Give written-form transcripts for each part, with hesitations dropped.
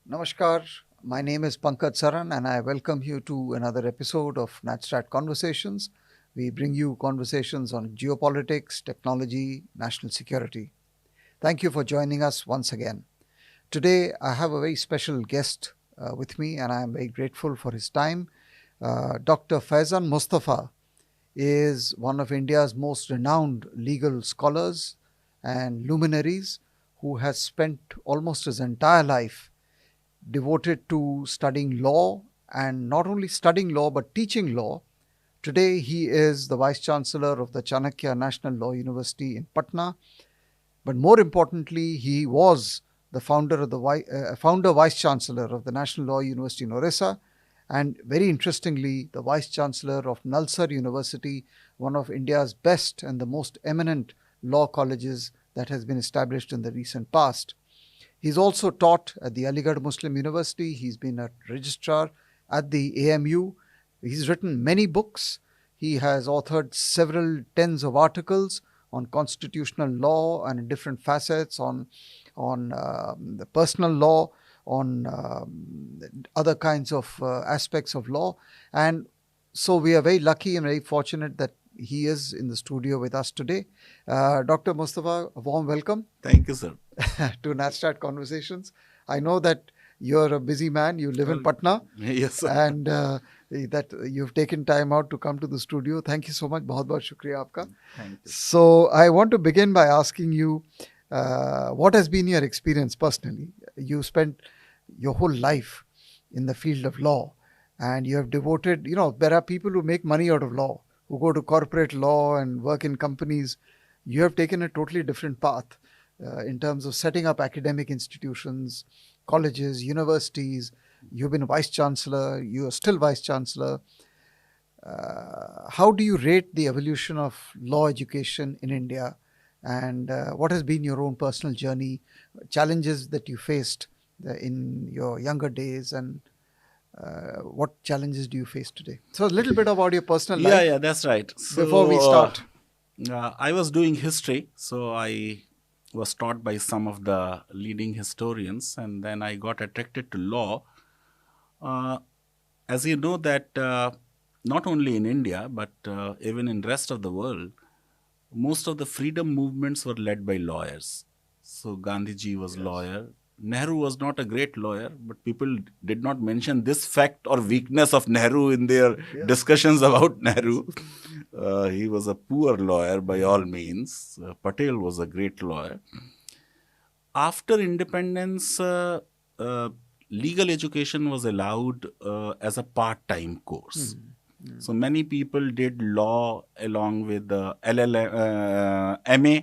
Namaskar, my name is Pankaj Saran and I welcome you to another episode of NatStrat Conversations. We bring you conversations on geopolitics, technology, national security. Thank you for joining us once again. Today, I have a very special guest with me and I am very grateful for his time. Dr. Faizan Mustafa is one of India's most renowned legal scholars and luminaries who has spent almost his entire life devoted to studying law and not only studying law but teaching law. Today, he is the Vice Chancellor of the Chanakya National Law University in Patna, but more importantly, he was the founder Vice Chancellor of the National Law University in Orissa, and very interestingly, the Vice Chancellor of Nalsar University, one of India's best and the most eminent law colleges that has been established in the recent past. He's also taught at the Aligarh Muslim University. He's been a registrar at the AMU. He's written many books. He has authored several tens of articles on constitutional law and different facets, on the personal law, on other kinds of aspects of law. And so we are very lucky and very fortunate that he is in the studio with us today. Dr. Mustafa, a warm welcome. Thank you, sir. To NatStrat Conversations. I know that you're a busy man. You live in Patna. Yes, sir. And that you've taken time out to come to the studio. Thank you so much. बहुत बहुत शुक्रिया आपका. Thank you. So I want to begin by asking you, what has been your experience personally? You spent your whole life in the field of law and you have devoted, there are people who make money out of law, who go to corporate law and work in companies. You have taken a totally different path in terms of setting up academic institutions, colleges, universities. You've been a vice chancellor. You are still vice chancellor. How do you rate the evolution of law education in India? And what has been your own personal journey, challenges that you faced in your younger days, and what challenges do you face today? So a little bit about your personal life. Yeah, that's right. So, Before we start. I was doing history, so I was taught by some of the leading historians, and then I got attracted to law. As you know that not only in India, but even in rest of the world, most of the freedom movements were led by lawyers. So Gandhiji was lawyer. Nehru was not a great lawyer, but people did not mention this fact or weakness of Nehru in their discussions about Nehru. He was a poor lawyer by all means. Patel was a great lawyer. After independence, legal education was allowed as a part-time course. So many people did law along with the MA.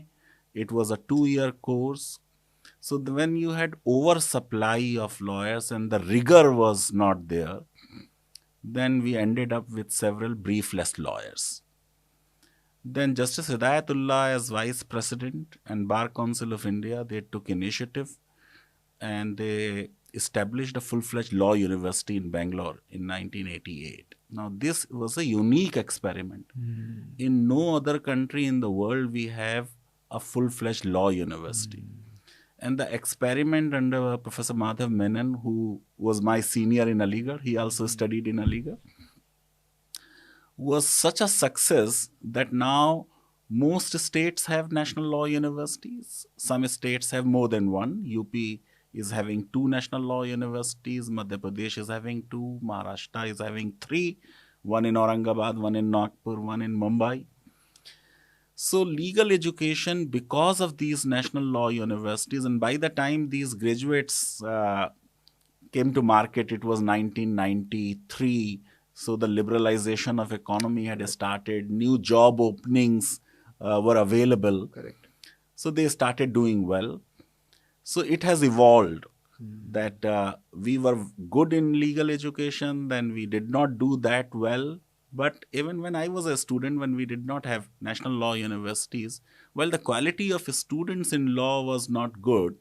It was a 2-year course. So when you had oversupply of lawyers and the rigor was not there, then we ended up with several briefless lawyers. Then Justice Hidayatullah as Vice President and Bar Council of India, they took initiative and they established a full-fledged law university in Bangalore in 1988. Now this was a unique experiment. In no other country in the world we have a full-fledged law university. And the experiment under Professor Madhav Menon, who was my senior in Aligarh, he also studied in Aligarh, was such a success that now most states have national law universities. Some states have more than one. UP is having 2 national law universities. Madhya Pradesh is having 2. Maharashtra is having 3. One in Aurangabad, one in Nagpur, one in Mumbai. So legal education, because of these national law universities, and by the time these graduates came to market, it was 1993. So the liberalization of economy had started. New job openings were available. Correct. So they started doing well. So it has evolved that we were good in legal education, then we did not do that well. But even when I was a student, when we did not have national law universities, well, the quality of students in law was not good.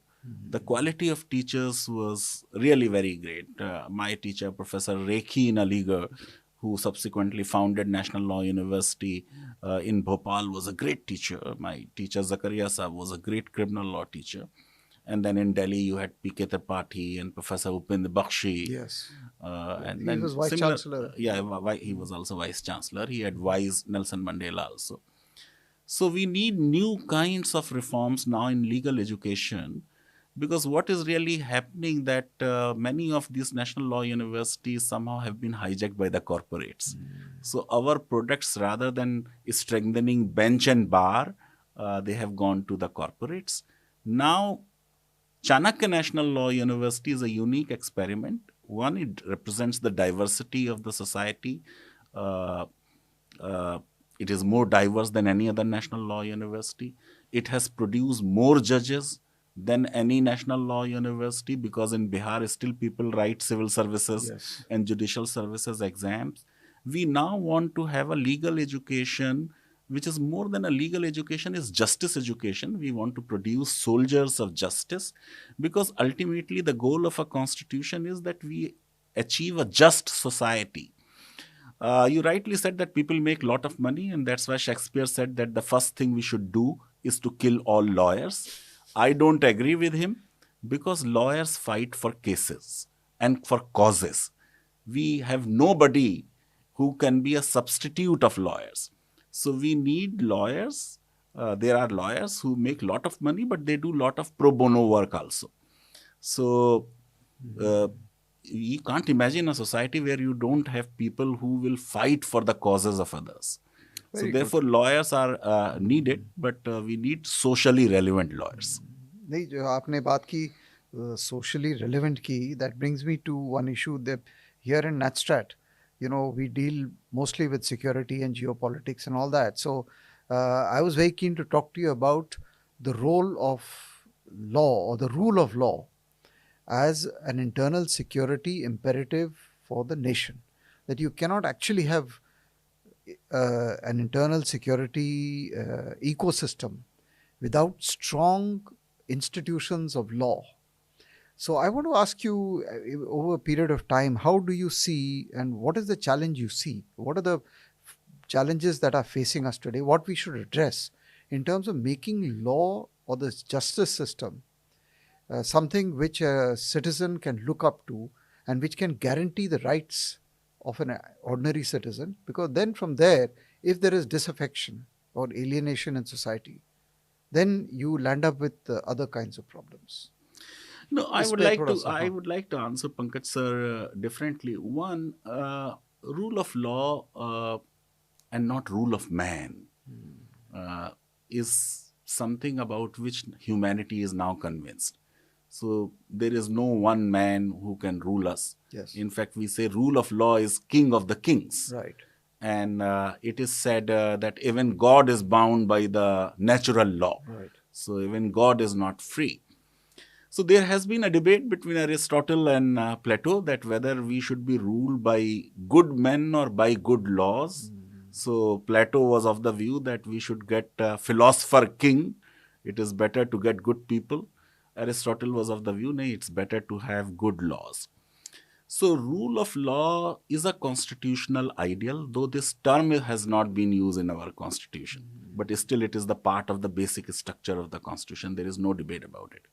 The quality of teachers was really very great. My teacher, Professor Rekhi in Aligarh, who subsequently founded National Law University in Bhopal, was a great teacher. My teacher Zakaria Saab was a great criminal law teacher. And then in Delhi, you had P.K. Tripathi and Professor Upinder Bakshi. Yes. And He then was Vice similar, Chancellor. he was also Vice Chancellor. He advised Nelson Mandela also. So we need new kinds of reforms now in legal education, because what is really happening that many of these national law universities somehow have been hijacked by the corporates. So our products, rather than strengthening bench and bar, they have gone to the corporates. Now Chanakya National Law University is a unique experiment. One, it represents the diversity of the society. Uh, uh, it is more diverse than any other national law university. It has produced more judges than any national law university, because in Bihar still people write civil services Yes. and judicial services exams. We now want to have a legal education which is more than a legal education, is justice education. We want to produce soldiers of justice, because ultimately the goal of a constitution is that we achieve a just society. You rightly said that people make a lot of money, and that's why Shakespeare said that the first thing we should do is to kill all lawyers. I don't agree with him, because lawyers fight for cases and for causes. We have nobody who can be a substitute of lawyers. So we need lawyers. There are lawyers who make a lot of money, but they do a lot of pro bono work also. So uh, you can't imagine a society where you don't have people who will fight for the causes of others. So Very good. therefore, lawyers are needed, but we need socially relevant lawyers. नहीं, जो आपने बात की socially relevant की, that brings me to one issue that here in NatStrat, we deal mostly with security and geopolitics and all that. So I was very keen to talk to you about the role of law, or the rule of law, as an internal security imperative for the nation. That you cannot actually have an internal security ecosystem without strong institutions of law. So I want to ask you, over a period of time, how do you see, and what is the challenge you see? What are the challenges that are facing us today? What we should address in terms of making law or the justice system something which a citizen can look up to, and which can guarantee the rights of an ordinary citizen, because then from there, if there is disaffection or alienation in society, then you land up with other kinds of problems. No, इस पे थोड़ा सा, I हाँ. would like to answer Pankaj sir differently. One, rule of law and not rule of man is something about which humanity is now convinced. So there is no one man who can rule us. Yes. In fact, we say rule of law is king of the kings. Right. And it is said that even God is bound by the natural law. Right. So even God is not free. So there has been a debate between Aristotle and Plato that whether we should be ruled by good men or by good laws. So Plato was of the view that we should get a philosopher king. It is better to get good people. Aristotle was of the view, no, it's better to have good laws. So rule of law is a constitutional ideal, though this term has not been used in our constitution. But still it is the part of the basic structure of the constitution. There is no debate about it.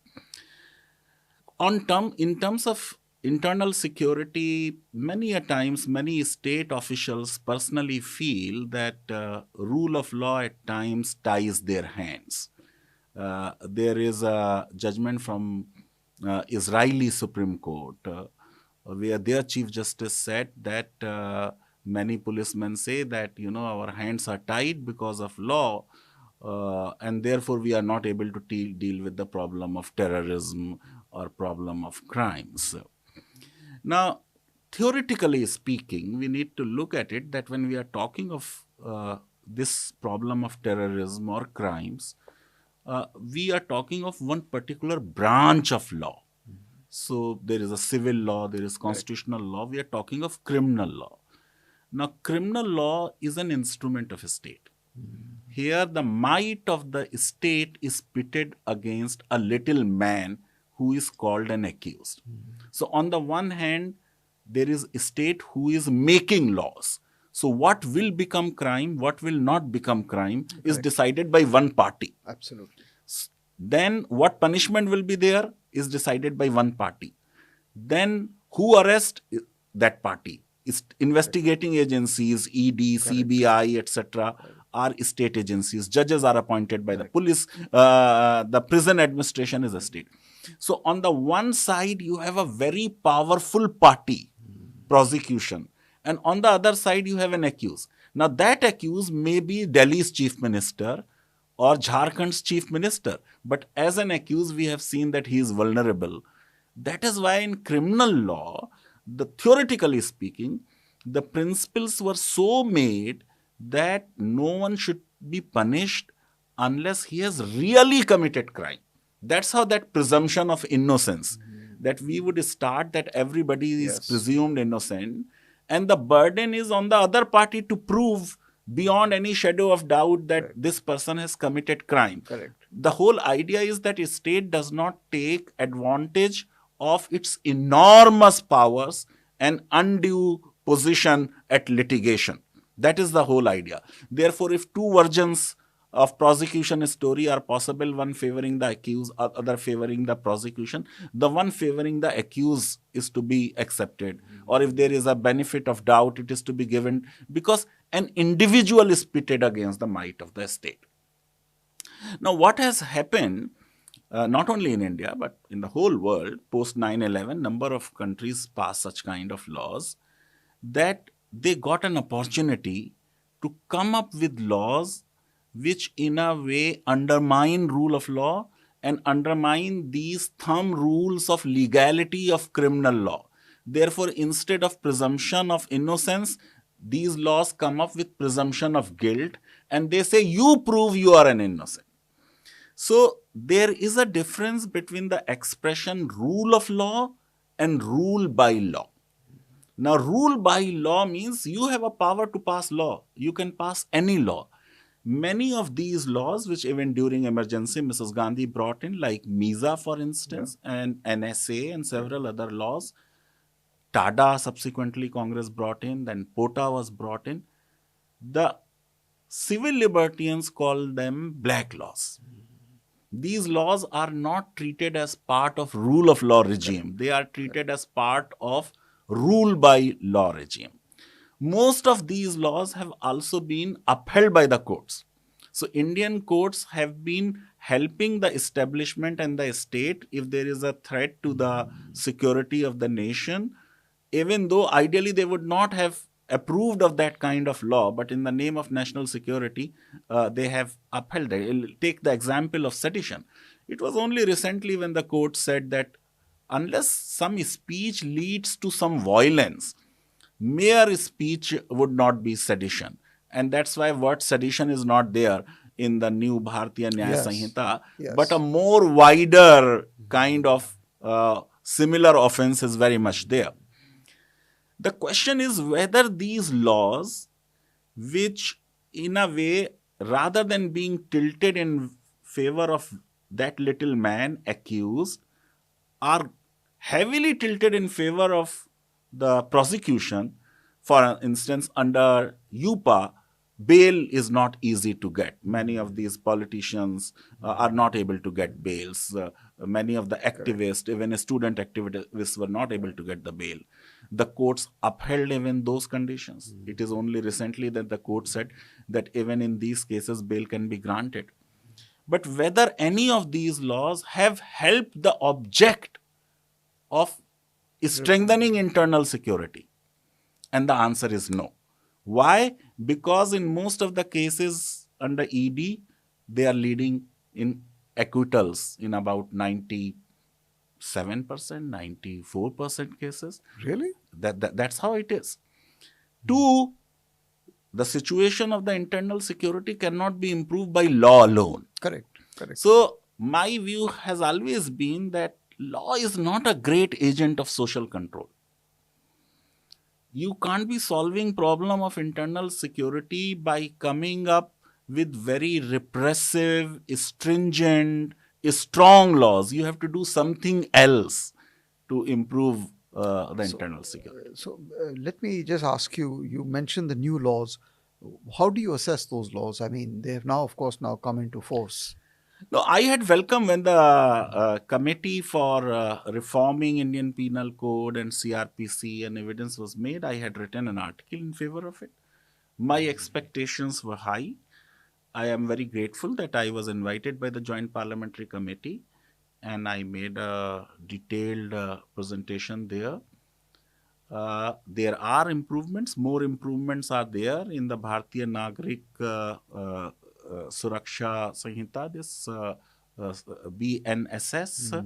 In terms of internal security, many a times, many state officials personally feel that rule of law at times ties their hands. There is a judgment from Israeli Supreme Court where their Chief Justice said that many policemen say that, our hands are tied because of law, and therefore we are not able to deal with the problem of terrorism or problem of crimes. Now, theoretically speaking, we need to look at it that when we are talking of this problem of terrorism or crimes, we are talking of one particular branch of law. So there is a civil law, there is constitutional law, we are talking of criminal law. Now, criminal law is an instrument of a state. Here, the might of the state is pitted against a little man who is called an accused. So, on the one hand, there is a state who is making laws. So, what will become crime, what will not become crime is decided by one party. Absolutely. Then what punishment will be there is decided by one party. Then who arrest that party? Is investigating agencies, ED, Correct. CBI, etc., are state agencies. Judges are appointed by the Correct. police. The prison administration is a state. So on the one side, you have a very powerful party, prosecution, and on the other side, you have an accused. Now that accused may be Delhi's chief minister or Jharkhand's chief minister, but as an accused, we have seen that he is vulnerable. That is why in criminal law, theoretically speaking, the principles were so made that no one should be punished unless he has really committed crime. That's how that presumption of innocence, that we would start that everybody is Yes. presumed innocent, and the burden is on the other party to prove beyond any shadow of doubt that this person has committed crime. Correct. The whole idea is that a state does not take advantage of its enormous powers and undue position at litigation. That is the whole idea. Therefore, if two versions of prosecution story are possible, one favoring the accused, other favoring the prosecution, the one favoring the accused is to be accepted. Or if there is a benefit of doubt, it is to be given, because an individual is pitted against the might of the state. Now, what has happened, not only in India, but in the whole world, post 9/11, number of countries passed such kind of laws that they got an opportunity to come up with laws which in a way undermine rule of law and undermine these thumb rules of legality of criminal law. Therefore, instead of presumption of innocence, these laws come up with presumption of guilt, and they say you prove you are an innocent. So there is a difference between the expression rule of law and rule by law. Now, rule by law means you have a power to pass law. You can pass any law. Many of these laws, which even during emergency Mrs. Gandhi brought in, like MISA, for instance, and NSA and several other laws, TADA subsequently Congress brought in, then POTA was brought in. The civil libertarians call them black laws. These laws are not treated as part of rule of law regime. They are treated as part of rule by law regime. Most of these laws have also been upheld by the courts. So Indian courts have been helping the establishment and the state if there is a threat to the security of the nation, even though ideally they would not have approved of that kind of law, but in the name of national security, they have upheld it. Take the example of sedition. It was only recently when the court said that unless some speech leads to some violence, mere speech would not be sedition. And that's why word sedition is not there in the new Bharatiya Nyaya Yes. Sanhita, Yes. but a more wider kind of similar offense is very much there. The question is whether these laws, which in a way, rather than being tilted in favor of that little man accused, are heavily tilted in favor of the prosecution. For instance, under UPA, bail is not easy to get. Many of these politicians are not able to get bails. Many of the activists, even student activists, were not able to get the bail. The courts upheld even those conditions. It is only recently that the court said that even in these cases, bail can be granted. But whether any of these laws have helped the object of strengthening internal security? And the answer is no. Why? Because in most of the cases under ED, they are leading in acquittals in about 97%, 94% cases. Really? That's how it is. Two, the situation of the internal security cannot be improved by law alone. Correct. Correct. So my view has always been that law is not a great agent of social control. You can't be solving problem of internal security by coming up with very repressive, stringent, strong laws. You have to do something else to improve the internal security. So let me just ask you, you mentioned the new laws. How do you assess those laws? I mean, they have now, of course, now come into force. No, I had welcomed when the committee for reforming Indian Penal Code and CRPC and evidence was made. I had written an article in favor of it. My expectations were high. I am very grateful that I was invited by the Joint Parliamentary Committee and I made a detailed presentation there. There are improvements. More improvements are there in the Bharatiya Nagrik Suraksha Sanhita, this BNSS,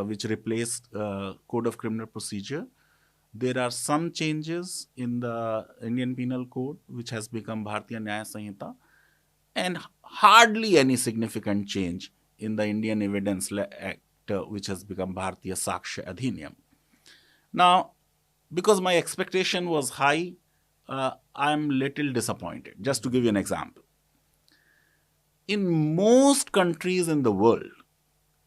which replaced Code of Criminal Procedure. There are some changes in the Indian Penal Code, which has become Bharatiya Nyaya Sanhita, and hardly any significant change in the Indian Evidence Act, which has become Bharatiya Sakshya Adhiniyam. Now, because my expectation was high, I'm little disappointed. Just to give you an example. In most countries in the world,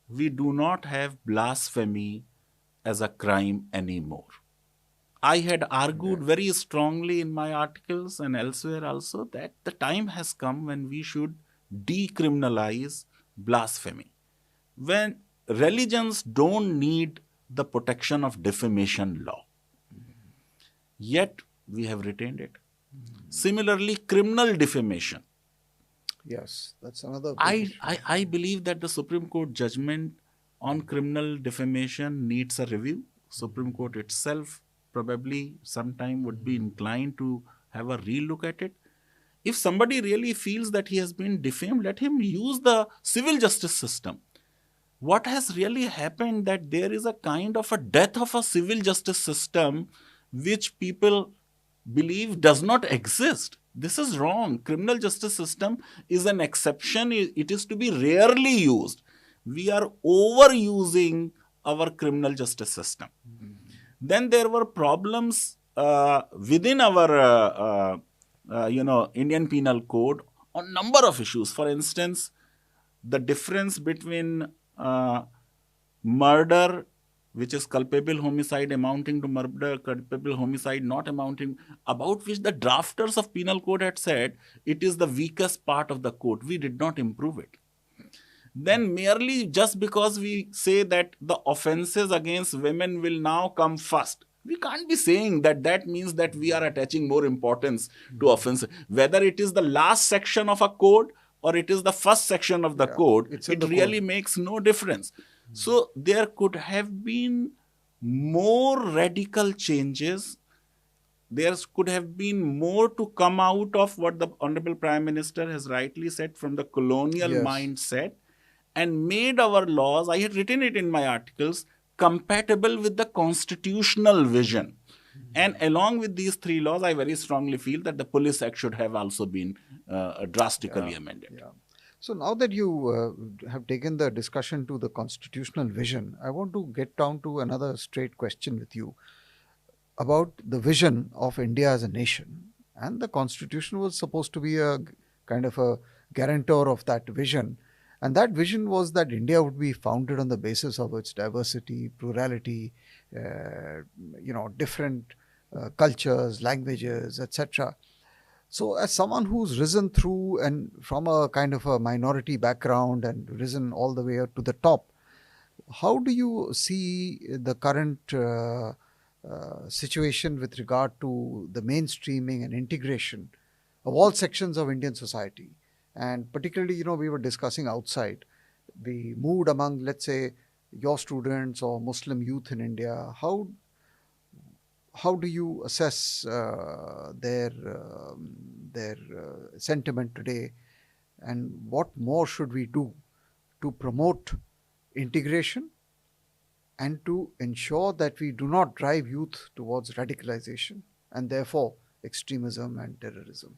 we do not have blasphemy as a crime anymore. I had argued very strongly in my articles and elsewhere also that the time has come when we should decriminalize blasphemy. When religions don't need the protection of defamation law. Yet we have retained it. Similarly, criminal defamation. Yes, that's another big I, issue. I believe that the Supreme Court judgment on criminal defamation needs a review. Supreme Court itself probably sometime would be inclined to have a relook at it. If somebody really feels that he has been defamed, let him use the civil justice system. What has really happened that there is a kind of a death of a civil justice system which people believe does not exist. This is wrong. Criminal justice system is an exception. It is to be rarely used. We are overusing our criminal justice system. Then there were problems within our Indian Penal Code on number of issues. For instance, the difference between murder, which is culpable homicide amounting to murder, culpable homicide not amounting, about which the drafters of penal code had said it is the weakest part of the code. We did not improve it. Then merely just because we say that the offenses against women will now come first, we can't be saying that that means that we are attaching more importance to offenses. Whether it is the last section of a code or it is the first section of the code, it really makes no difference. So there could have been more radical changes. There could have been more to come out of what the Honorable Prime Minister has rightly said from the colonial mindset and made our laws, I had written it in my articles, compatible with the constitutional vision. And along with these three laws, I very strongly feel that the Police Act should have also been drastically amended. So now that you have taken the discussion to the constitutional vision, I want to get down to another straight question with you about the vision of India as a nation. And the constitution was supposed to be a kind of a guarantor of that vision. And that vision was that India would be founded on the basis of its diversity, plurality, different cultures, languages, etc. So, as someone who's risen through and from a kind of a minority background and risen all the way up to the top, how do you see the current situation with regard to the mainstreaming and integration of all sections of Indian society? And particularly, we were discussing outside the mood among, let's say, your students or Muslim youth in India. How do you assess their sentiment today, and what more should we do to promote integration and to ensure that we do not drive youth towards radicalization and therefore extremism and terrorism?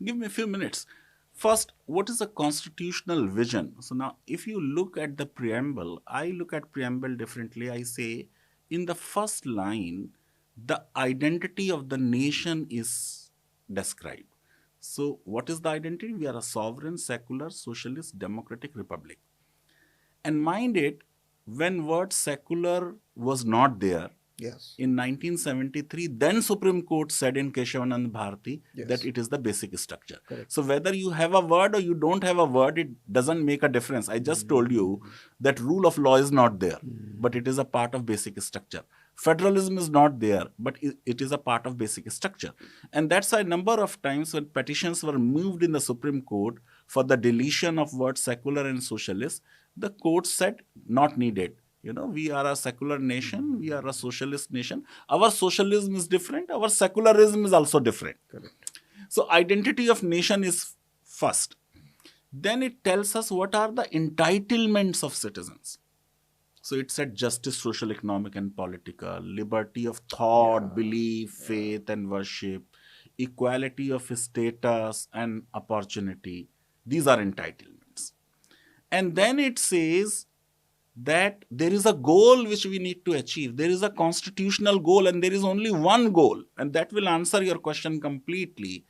Give me a few minutes. First, what is a constitutional vision? So now, if you look at the preamble, I look at preamble differently. I say, in the first line, the identity of the nation is described. So, what is the identity? We are a sovereign, secular, socialist, democratic republic. And mind it, when word secular was not there, Yes. In 1973, then Supreme Court said in Keshavanand Bharati Yes. that it is the basic structure. Correct. So whether you have a word or you don't have a word, it doesn't make a difference. I just told you that rule of law is not there, but it is a part of basic structure. Federalism is not there, but it is a part of basic structure. And that's a number of times when petitions were moved in the Supreme Court for the deletion of words secular and socialist, the court said not needed. We are a secular nation, we are a socialist nation. Our socialism is different, our secularism is also different. Correct. So identity of nation is first. Then it tells us what are the entitlements of citizens. So it said justice, social, economic, and political, liberty of thought, belief, faith, and worship, equality of status and opportunity. These are entitlements. And then it says that there is a goal which we need to achieve. There is a constitutional goal, and there is only one goal, and that will answer your question completely.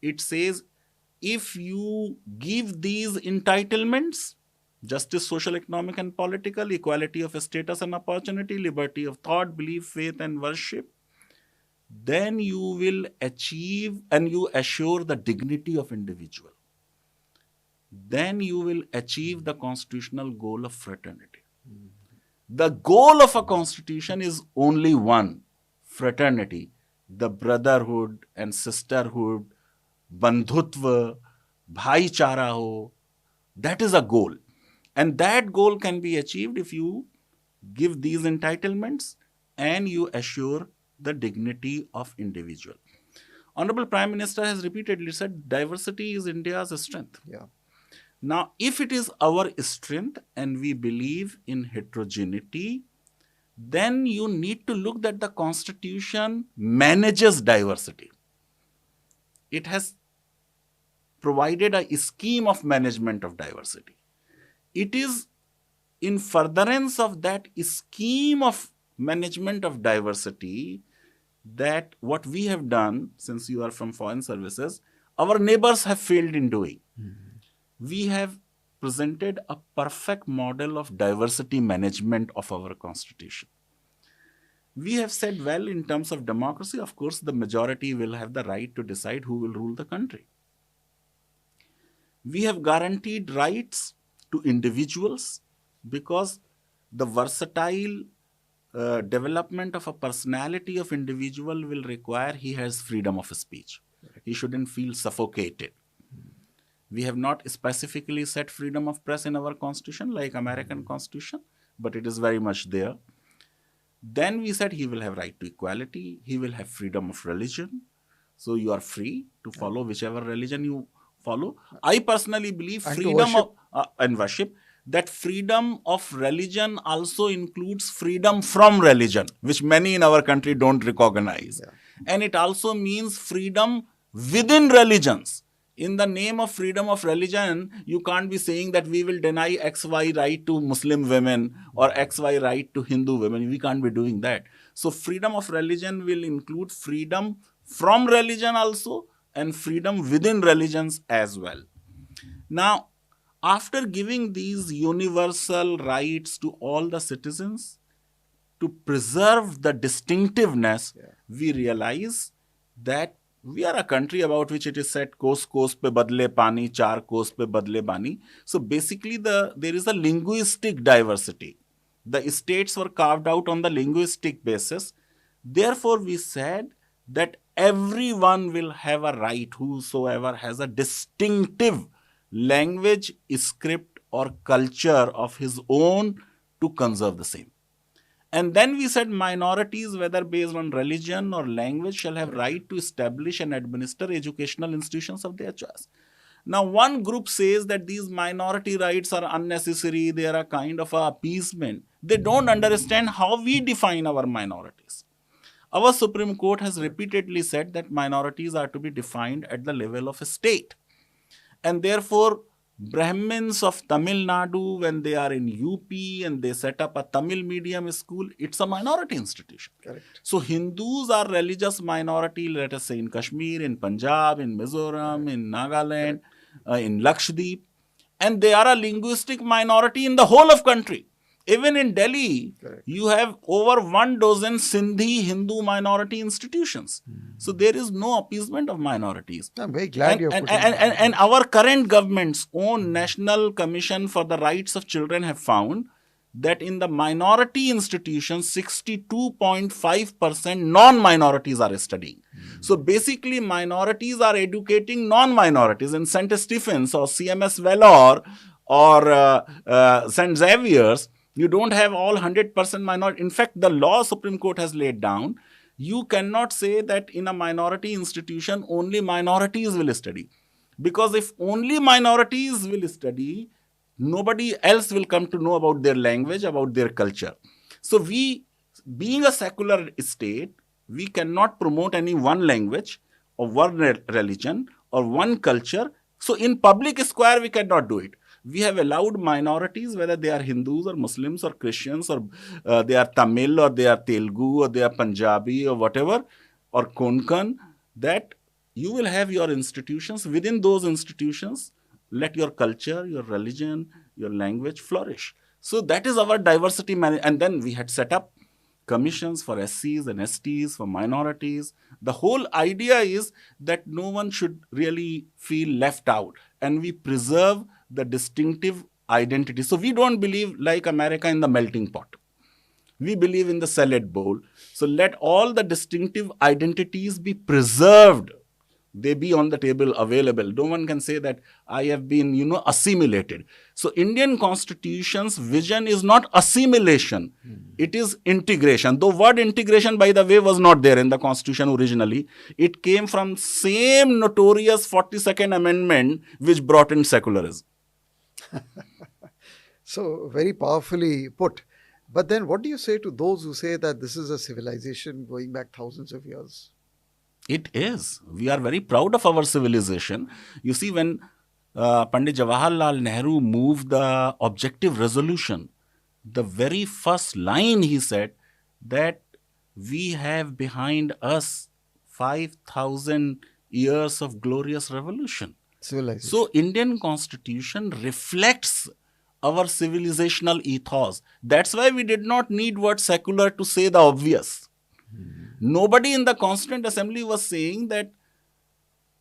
It says, if you give these entitlements, justice, social, economic, and political, equality of status and opportunity, liberty of thought, belief, faith, and worship, then you will achieve and you assure the dignity of individual. Then you will achieve the constitutional goal of fraternity. The goal of a constitution is only one: fraternity, the brotherhood and sisterhood, bandhutva, bhaichara ho. That is a goal. And that goal can be achieved if you give these entitlements and you assure the dignity of individual. Honorable Prime Minister has repeatedly said diversity is India's strength. Yeah. Now, if it is our strength and we believe in heterogeneity, then you need to look that the Constitution manages diversity. It has provided a scheme of management of diversity. It is in furtherance of that scheme of management of diversity that what we have done, since you are from foreign services, our neighbors have failed in doing. We have presented a perfect model of diversity management of our constitution. We have said, well, in terms of democracy, of course, the majority will have the right to decide who will rule the country. We have guaranteed rights to individuals because the versatile development of a personality of individual will require he has freedom of speech. He shouldn't feel suffocated. We have not specifically set freedom of press in our constitution like American constitution, but it is very much there. Then we said he will have right to equality, he will have freedom of religion. So you are free to follow whichever religion you follow. I personally believe freedom of and worship, that freedom of religion also includes freedom from religion, which many in our country don't recognize. And it also means freedom within religions. In the name of freedom of religion, you can't be saying that we will deny XY right to Muslim women or XY right to Hindu women. We can't be doing that. So freedom of religion will include freedom from religion also and freedom within religions as well. Now, after giving these universal rights to all the citizens, to preserve the distinctiveness, we realize that we are a country about which it is said, "Kos kos pe badle pani, char kos pe badle bani." So basically, there is a linguistic diversity. The states were carved out on the linguistic basis. Therefore, we said that everyone will have a right, whosoever has a distinctive language, script, or culture of his own, to conserve the same. And then we said minorities, whether based on religion or language, shall have right to establish and administer educational institutions of their choice. Now, one group says that these minority rights are unnecessary, they are a kind of appeasement. They don't understand how we define our minorities. Our Supreme Court has repeatedly said that minorities are to be defined at the level of a state. And therefore, Brahmins of Tamil Nadu, when they are in UP and they set up a Tamil medium school, it's a minority institution. Correct. So Hindus are religious minority, let us say in Kashmir, in Punjab, in Mizoram, in Nagaland, in Lakshadweep, and they are a linguistic minority in the whole of country. Even in Delhi, Correct. you have over 1 dozen Sindhi Hindu minority institutions. So there is no appeasement of minorities. I'm very glad you're putting And this. our current government's own National Commission for the Rights of Children have found that in the minority institutions, 62.5% non-minorities are studying. So basically, minorities are educating non-minorities. In St. Stephen's or CMS Vellore or St. Xavier's, you don't have all 100% minority. In fact, the law Supreme Court has laid down, you cannot say that in a minority institution only minorities will study. Because if only minorities will study, nobody else will come to know about their language, about their culture. So we, being a secular state, we cannot promote any one language or one religion or one culture. So in public square, we cannot do it. We have allowed minorities, whether they are Hindus or Muslims or Christians or they are Tamil or they are Telugu or they are Punjabi or whatever, or Konkan, that you will have your institutions. Within those institutions, let your culture, your religion, your language flourish. So that is our diversity and then we had set up commissions for SCs and STs, for minorities. The whole idea is that no one should really feel left out, and we preserve the distinctive identity. So we don't believe like America in the melting pot. We believe in the salad bowl. So let all the distinctive identities be preserved. They be on the table available. No one can say that I have been, assimilated. So Indian Constitution's vision is not assimilation. It is integration. The word integration, by the way, was not there in the Constitution originally. It came from same notorious 42nd Amendment which brought in secularism. So, very powerfully put. But then, what do you say to those who say that this is a civilization going back thousands of years? It is. We are very proud of our civilization. You see, when Pandit Jawaharlal Nehru moved the objective resolution, the very first line he said that we have behind us 5,000 years of glorious revolution. Civilization. So Indian Constitution reflects our civilizational ethos. That's why we did not need word secular to say the obvious. Nobody in the Constituent Assembly was saying that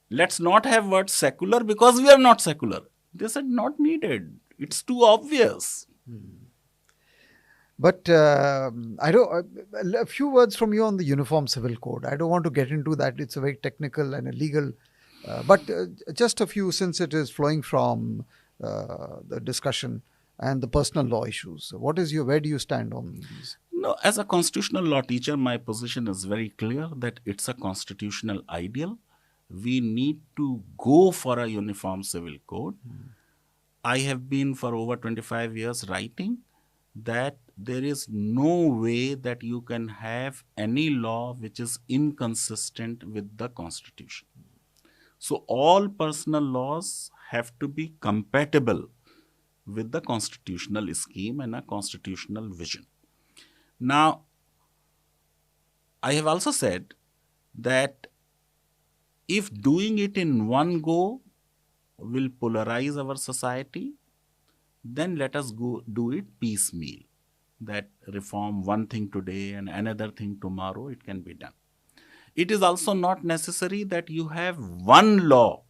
let's not have word secular because we are not secular. They said not needed. It's too obvious. But I don't. A few words from you on the Uniform Civil Code. I don't want to get into that. It's a very technical and a legal. But just a few, since it is flowing from the discussion and the personal law issues. Where do you stand on these? No, as a constitutional law teacher, my position is very clear that it's a constitutional ideal. We need to go for a uniform civil code. I have been for over 25 years writing that there is no way that you can have any law which is inconsistent with the Constitution. So all personal laws have to be compatible with the constitutional scheme and a constitutional vision. Now, I have also said that if doing it in one go will polarize our society, then let us go do it piecemeal. That reform one thing today and another thing tomorrow, it can be done. It is also not necessary that you have one law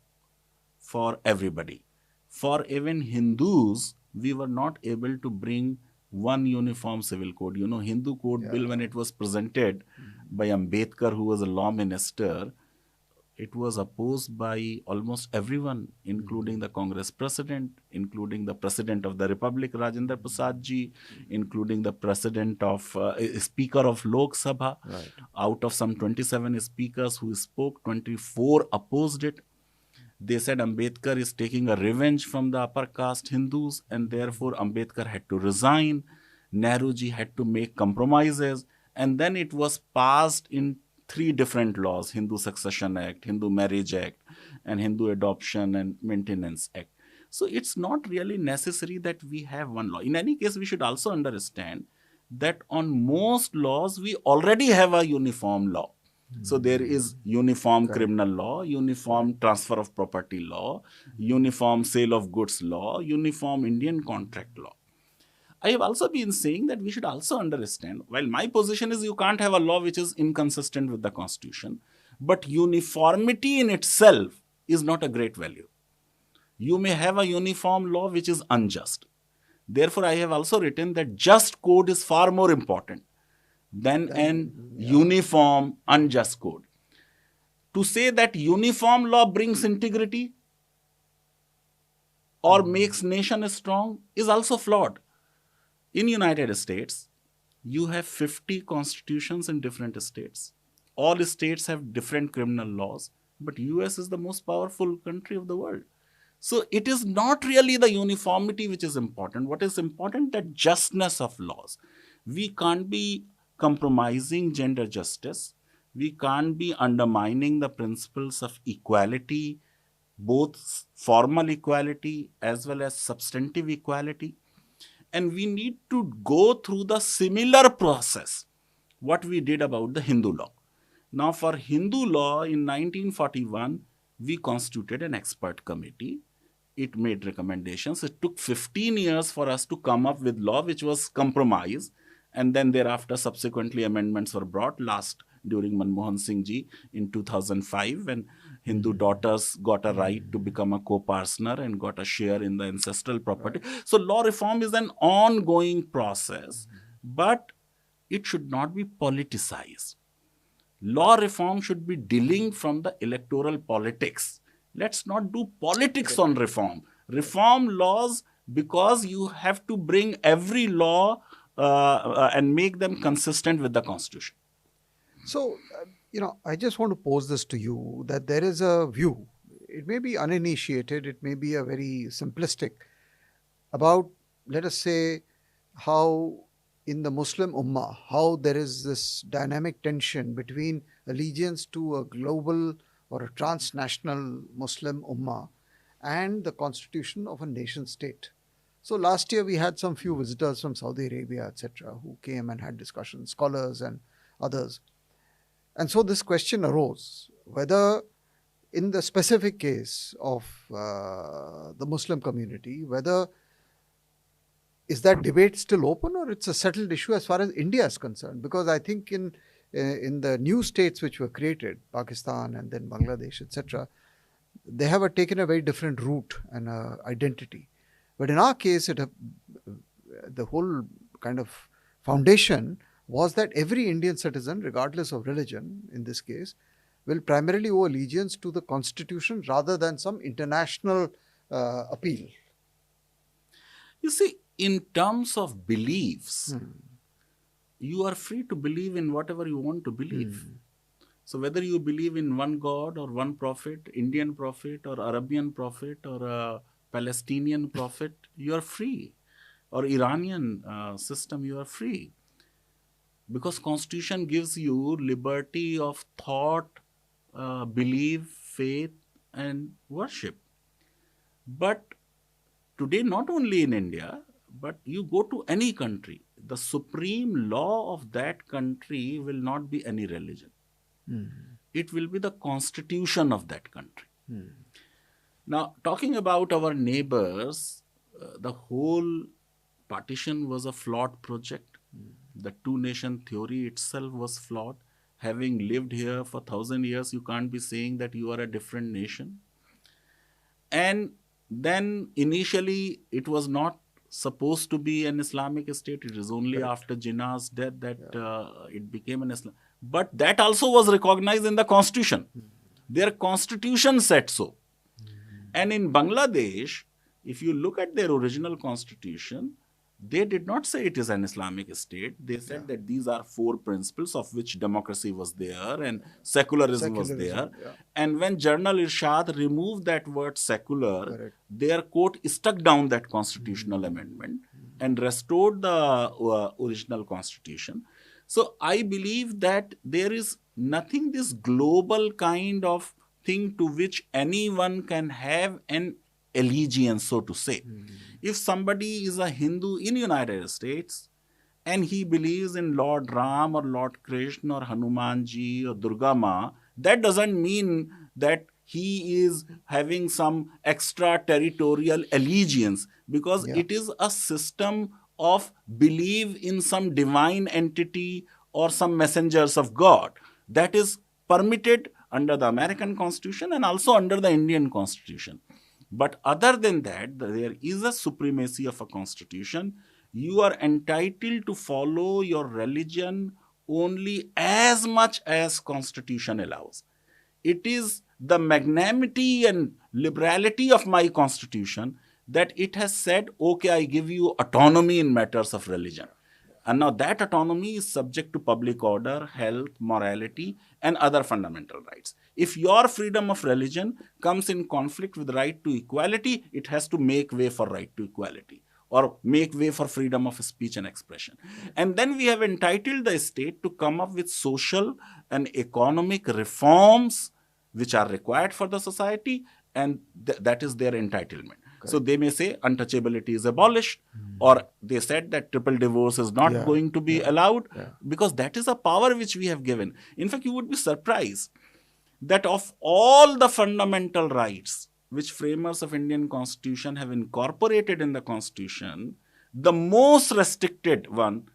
for everybody. For even Hindus, we were not able to bring one uniform civil code. Hindu code bill, when it was presented by Ambedkar, who was a law minister, it was opposed by almost everyone, including the Congress president, including the president of the Republic, Rajendra Prasad ji, including the president of speaker of Lok Sabha. Right. Out of some 27 speakers who spoke, 24 opposed it. They said Ambedkar is taking a revenge from the upper caste Hindus, and therefore Ambedkar had to resign. Nehruji had to make compromises, and then it was passed in 3 different laws: Hindu Succession Act, Hindu Marriage Act, and Hindu Adoption and Maintenance Act. So it's not really necessary that we have one law. In any case, we should also understand that on most laws, we already have a uniform law. So there is uniform criminal law, uniform transfer of property law, uniform sale of goods law, uniform Indian contract law. I have also been saying that we should also understand, while my position is you can't have a law which is inconsistent with the constitution, but uniformity in itself is not a great value. You may have a uniform law which is unjust. Therefore, I have also written that just code is far more important than an uniform unjust code. To say that uniform law brings integrity or makes nation strong is also flawed. In United States, you have 50 constitutions in different states. All states have different criminal laws, but US is the most powerful country of the world. So it is not really the uniformity which is important. What is important that justness of laws. We can't be compromising gender justice. We can't be undermining the principles of equality, both formal equality as well as substantive equality. And we need to go through the similar process what we did about the Hindu law. Now, for Hindu law in 1941, we constituted an expert committee. It made recommendations. It took 15 years for us to come up with law which was compromise. And then thereafter, subsequently, amendments were brought during Manmohan Singh ji in 2005, when Hindu daughters got a right to become a co-partner and got a share in the ancestral property. So law reform is an ongoing process, but it should not be politicized. Law reform should be dealing from the electoral politics. Let's not do politics on reform. Reform laws because you have to bring every law and make them consistent with the constitution. So, I just want to pose this to you, that there is a view, it may be uninitiated, it may be a very simplistic, about, let us say, how in the Muslim Ummah, how there is this dynamic tension between allegiance to a global or a transnational Muslim Ummah and the constitution of a nation state. So last year we had some few visitors from Saudi Arabia, etc., who came and had discussions, scholars and others. And so this question arose, whether in the specific case of the Muslim community, whether is that debate still open or it's a settled issue as far as India is concerned? Because I think in the new states which were created, Pakistan and then Bangladesh, etc., they have taken a very different route and identity. But in our case, the whole kind of foundation was that every Indian citizen, regardless of religion in this case, will primarily owe allegiance to the constitution rather than some international appeal. You see, in terms of beliefs, you are free to believe in whatever you want to believe. So whether you believe in one God or one prophet, Indian prophet or Arabian prophet or a Palestinian prophet, you are free. Or Iranian system, you are free. Because constitution gives you liberty of thought, belief, faith and worship. But today, not only in India, but you go to any country, the supreme law of that country will not be any religion. It will be the constitution of that country. Now, talking about our neighbors, the whole partition was a flawed project. The two-nation theory itself was flawed. Having lived here for 1,000 years, you can't be saying that you are a different nation. And then initially, it was not supposed to be an Islamic state. It is only after Jinnah's death that it became an Islam. But that also was recognized in the constitution. Their constitution said so. And in Bangladesh, if you look at their original constitution, they did not say it is an Islamic state. They said that these are 4 principles of which democracy was there and secularism was there. And when General Irshad removed that word secular, their court struck down that constitutional amendment and restored the original constitution. So I believe that there is nothing this global kind of thing to which anyone can have an allegiance, so to say. If somebody is a Hindu in United States and he believes in Lord Ram or Lord Krishna or Hanumanji or Durga Ma, that doesn't mean that he is having some extraterritorial allegiance, because it is a system of belief in some divine entity or some messengers of God. That is permitted under the American Constitution and also under the Indian Constitution. But other than that, there is a supremacy of a constitution. You are entitled to follow your religion only as much as constitution allows. It is the magnanimity and liberality of my constitution that it has said, okay, I give you autonomy in matters of religion. And now that autonomy is subject to public order, health, morality, and other fundamental rights. If your freedom of religion comes in conflict with right to equality, it has to make way for right to equality or make way for freedom of speech and expression. And then we have entitled the state to come up with social and economic reforms which are required for the society, and that is their entitlement. So they may say untouchability is abolished, or they said that triple divorce is not going to be allowed, because that is a power which we have given. In fact, you would be surprised that of all the fundamental rights which framers of Indian Constitution have incorporated in the Constitution, the most restricted one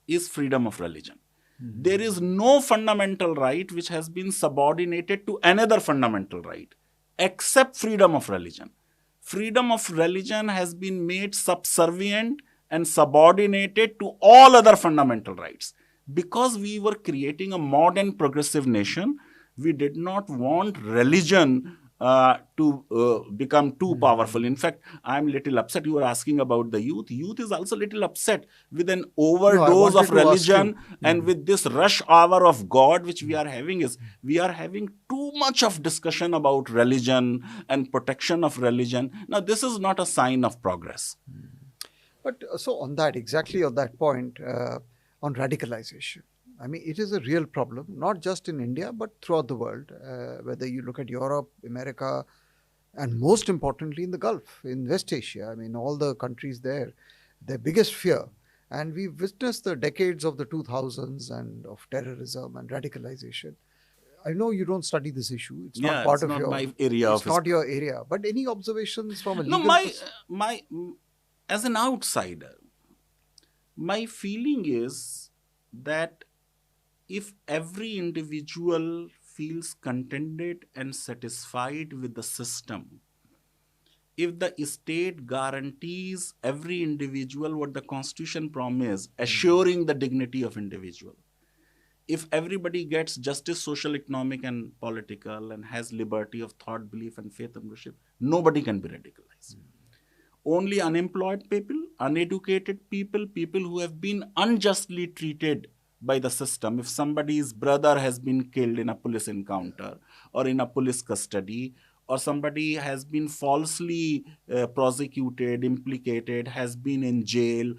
is freedom of religion. There is no fundamental right which has been subordinated to another fundamental right except freedom of religion. Freedom of religion has been made subservient and subordinated to all other fundamental rights. Because we were creating a modern progressive nation, we did not want religion to become too powerful. In fact, I'm a little upset. You were asking about the youth. Youth is also a little upset with an overdose of religion and with this rush hour of God which we are having. Is we are having too much of discussion about religion and protection of religion. Now, this is not a sign of progress. But so on that, exactly on that point, on radicalization, I mean, it is a real problem, not just in India, but throughout the world, whether you look at Europe, America, and most importantly in the Gulf, in West Asia. I mean, all the countries there, their biggest fear. And we've witnessed the decades of the 2000s and of terrorism and radicalization. I know you don't study this issue. It's not part of your my area. It's not your area. But any observations from a legal my as an outsider, my feeling is that if every individual feels contented and satisfied with the system, if the state guarantees every individual what the Constitution promised, assuring the dignity of individual, if everybody gets justice, social, economic, and political, and has liberty of thought, belief, and faith and worship, nobody can be radicalized. Only unemployed people, uneducated people, people who have been unjustly treated by the system. If somebody's brother has been killed in a police encounter or in a police custody, or somebody has been falsely prosecuted, implicated, has been in jail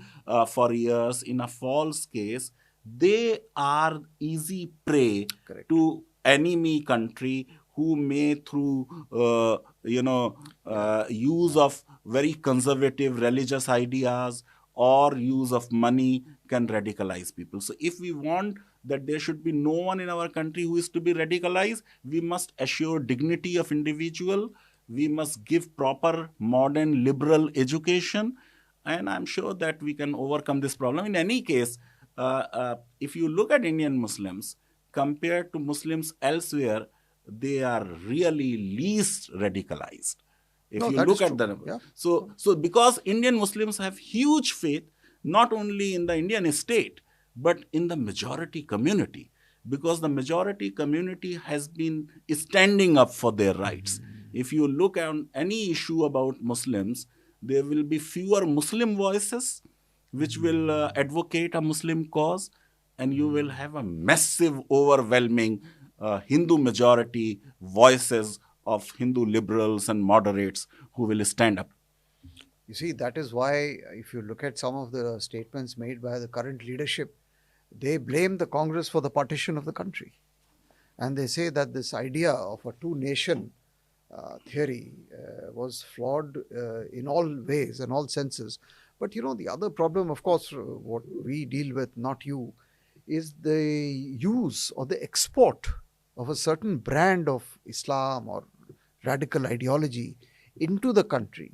for years in a false case, they are easy prey to enemy country who may through use of very conservative religious ideas or use of money can radicalize people. So if we want that there should be no one in our country who is to be radicalized, we must assure dignity of individual, we must give proper modern liberal education, and I'm sure that we can overcome this problem. In any case, if you look at Indian Muslims compared to Muslims elsewhere, they are really least radicalized. If you look at the number. So because Indian Muslims have huge faith, not only in the Indian state, but in the majority community, because the majority community has been standing up for their rights. If you look at any issue about Muslims, there will be fewer Muslim voices which will advocate a Muslim cause, and you will have a massive, overwhelming Hindu majority voices of Hindu liberals and moderates who will stand up. You see, that is why if you look at some of the statements made by the current leadership, they blame the Congress for the partition of the country. And they say that this idea of a two-nation theory was flawed in all ways and all senses. But the other problem, of course, what we deal with, not you, is the use or the export of a certain brand of Islam or radical ideology into the country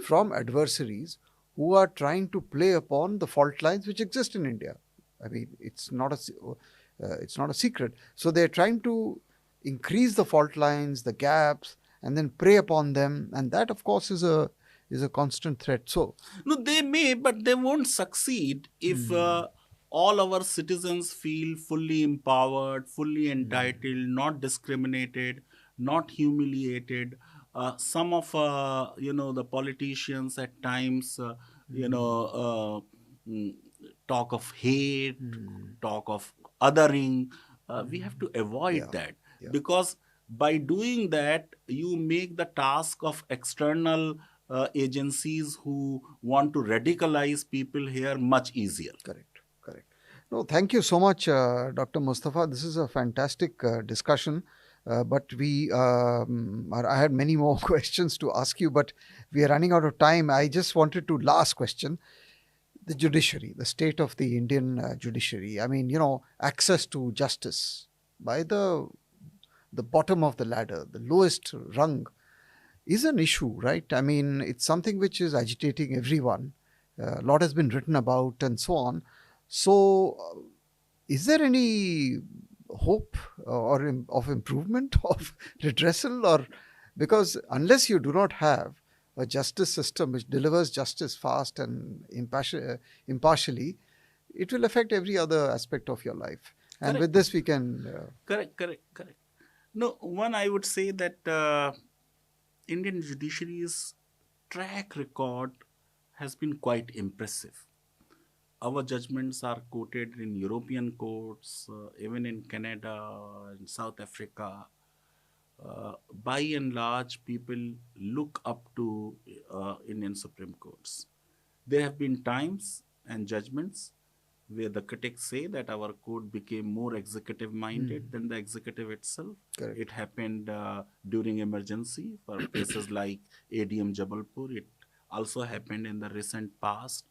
from adversaries who are trying to play upon the fault lines which exist in India. I mean, it's not a secret. So they're trying to increase the fault lines, the gaps, and then prey upon them, and that, of course, is a constant threat. So, No, they may, but they won't succeed if hmm, all our citizens feel fully empowered, fully hmm, entitled, not discriminated, not humiliated. Some of the politicians at times hmm, mm, talk of hate, hmm, talk of othering. We have hmm, to avoid yeah, that, yeah, because by doing that you make the task of external agencies who want to radicalize people here much easier. correct, correct. No, thank you so much, Dr. Mustafa. This is a fantastic discussion. But I had many more questions to ask you, but we are running out of time. I just wanted to last question the judiciary, the state of the Indian judiciary. I mean, access to justice by the bottom of the ladder, the lowest rung, is an issue, right? I mean, it's something which is agitating everyone. A lot has been written about and so on. So, is there any hope of improvement, of redressal, or because unless you do not have a justice system which delivers justice fast and impartially, it will affect every other aspect of your life. And with Correct, this, we can. correct. No, one, I would say that Indian judiciary's track record has been quite impressive. Our judgments are quoted in European courts, even in Canada, in South Africa. By and large, people look up to Indian Supreme Courts. There have been times and judgments where the critics say that our court became more executive Hmm, minded than the executive itself. correct. It happened during emergency for cases like ADM Jabalpur. It also happened in the recent past.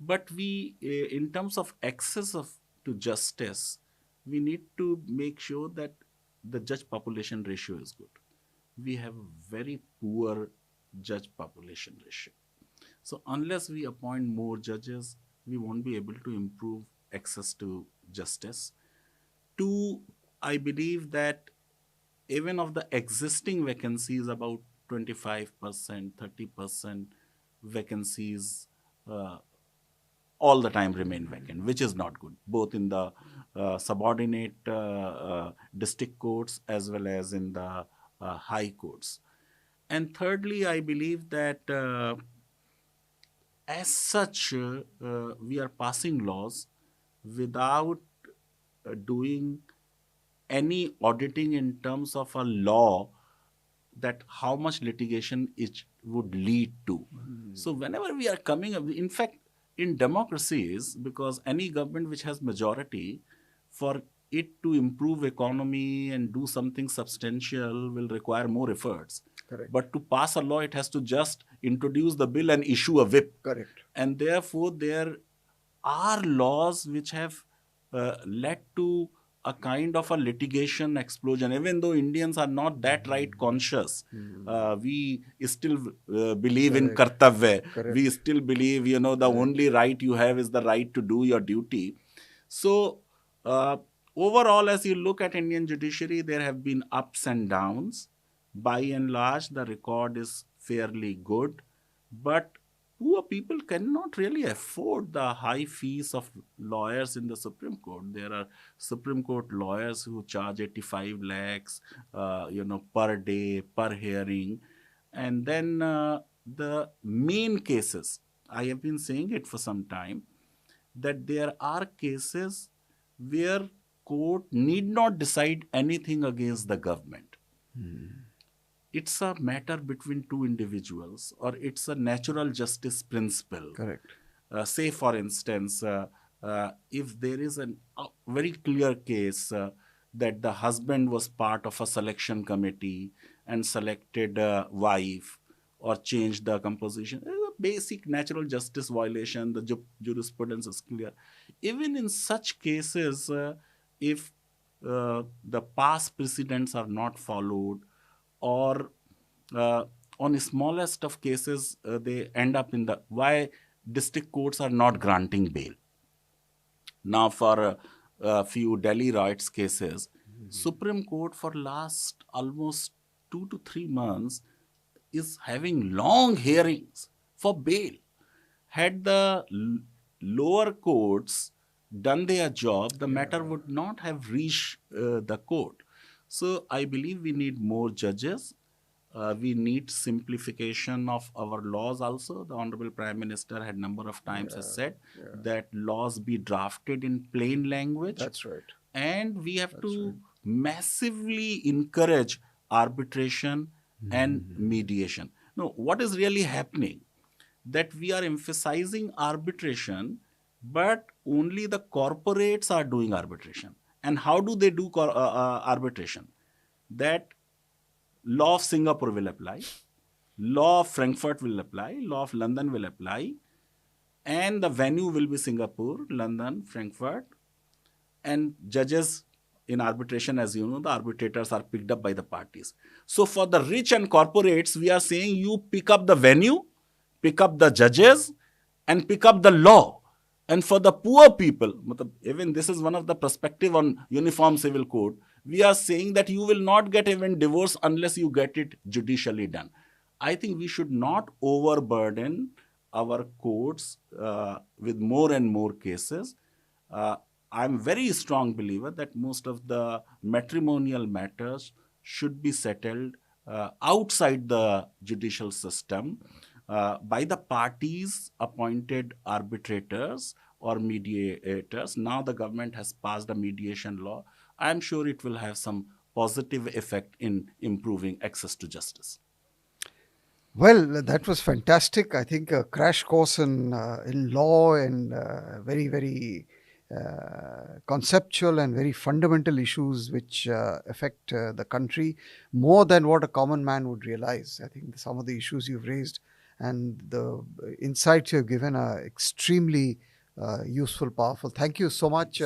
But in terms of access to justice, we need to make sure that the judge population ratio is good. We have very poor judge population ratio. So unless we appoint more judges, we won't be able to improve access to justice. Two, I believe that even of the existing vacancies, about 25%, 30% vacancies uh, all the time remain vacant, which is not good, both in the subordinate district courts as well as in the high courts. And thirdly, I believe that as such, we are passing laws without doing any auditing in terms of a law, that how much litigation it would lead to. So whenever we are coming up, in fact, in democracies, because any government which has majority, for it to improve economy and do something substantial will require more efforts. Correct. But to pass a law, it has to just introduce the bill and issue a whip. Correct. And therefore, there are laws which have led to a kind of a litigation explosion. Even though Indians are not that right conscious, we still believe in Correct. kartavya. We Correct. still believe, the Correct. only right you have is the right to do your duty. So, uh, overall, as you look at Indian judiciary, there have been ups and downs. By and large, the record is fairly good, but poor people cannot really afford the high fees of lawyers in the Supreme Court. There are Supreme Court lawyers who charge 85 lakhs, per day, per hearing. And then the main cases, I have been saying it for some time, that there are cases where court need not decide anything against the government. It's a matter between two individuals, or it's a natural justice principle. Correct. Say, for instance, if there is a very clear case that the husband was part of a selection committee and selected a wife or changed the composition, it is a basic natural justice violation. The jurisprudence is clear. Even in such cases, if the past precedents are not followed, or on the smallest of cases, they end up in the why district courts are not granting bail. Now, for a few Delhi riots cases, Supreme Court for last almost 2 to 3 months is having long hearings for bail. Had the lower courts done their job, the matter would not have reached the court. So I believe we need more judges. We need simplification of our laws also. The Honorable Prime Minister had number of times has said that laws be drafted in plain language. That's right. And we have to massively encourage arbitration and mediation. Now, what is really happening? That we are emphasizing arbitration, but only the corporates are doing arbitration. And how do they do arbitration? That law of Singapore will apply, law of Frankfurt will apply, law of London will apply, and the venue will be Singapore, London, Frankfurt, and judges in arbitration, as you know, the arbitrators are picked up by the parties. So for the rich and corporates, we are saying you pick up the venue, pick up the judges, and pick up the law. And for the poor people, even this is one of the perspective on Uniform Civil Code, we are saying that you will not get even divorce unless you get it judicially done. I think we should not overburden our courts with more and more cases. I'm a very strong believer that most of the matrimonial matters should be settled outside the judicial system by the parties appointed arbitrators or mediators. Now the government has passed a mediation law. I'm sure it will have some positive effect in improving access to justice. Well, that was fantastic. I think a crash course in law and very conceptual and very fundamental issues which affect the country more than what a common man would realize. I think some of the issues you've raised and the insights you've given are extremely useful, powerful. Thank you so much.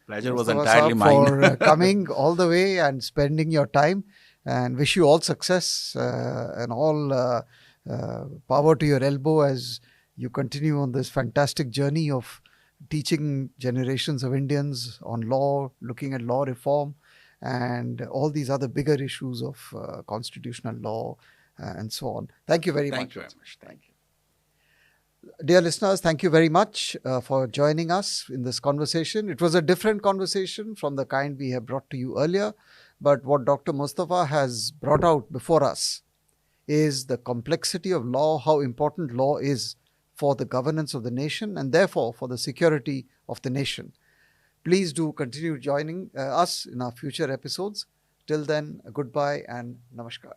Pleasure was Mustafa entirely Saab, mine. for coming all the way and spending your time, and wish you all success and all power to your elbow as you continue on this fantastic journey of teaching generations of Indians on law, looking at law reform, and all these other bigger issues of constitutional law and so on. Thank you very much. Thank you very much. Thank you. Dear listeners, thank you very much for joining us in this conversation. It was a different conversation from the kind we have brought to you earlier, but what Dr. Mustafa has brought out before us is the complexity of law, how important law is for the governance of the nation and therefore for the security of the nation. Please do continue joining us in our future episodes. Till then, goodbye and namaskar.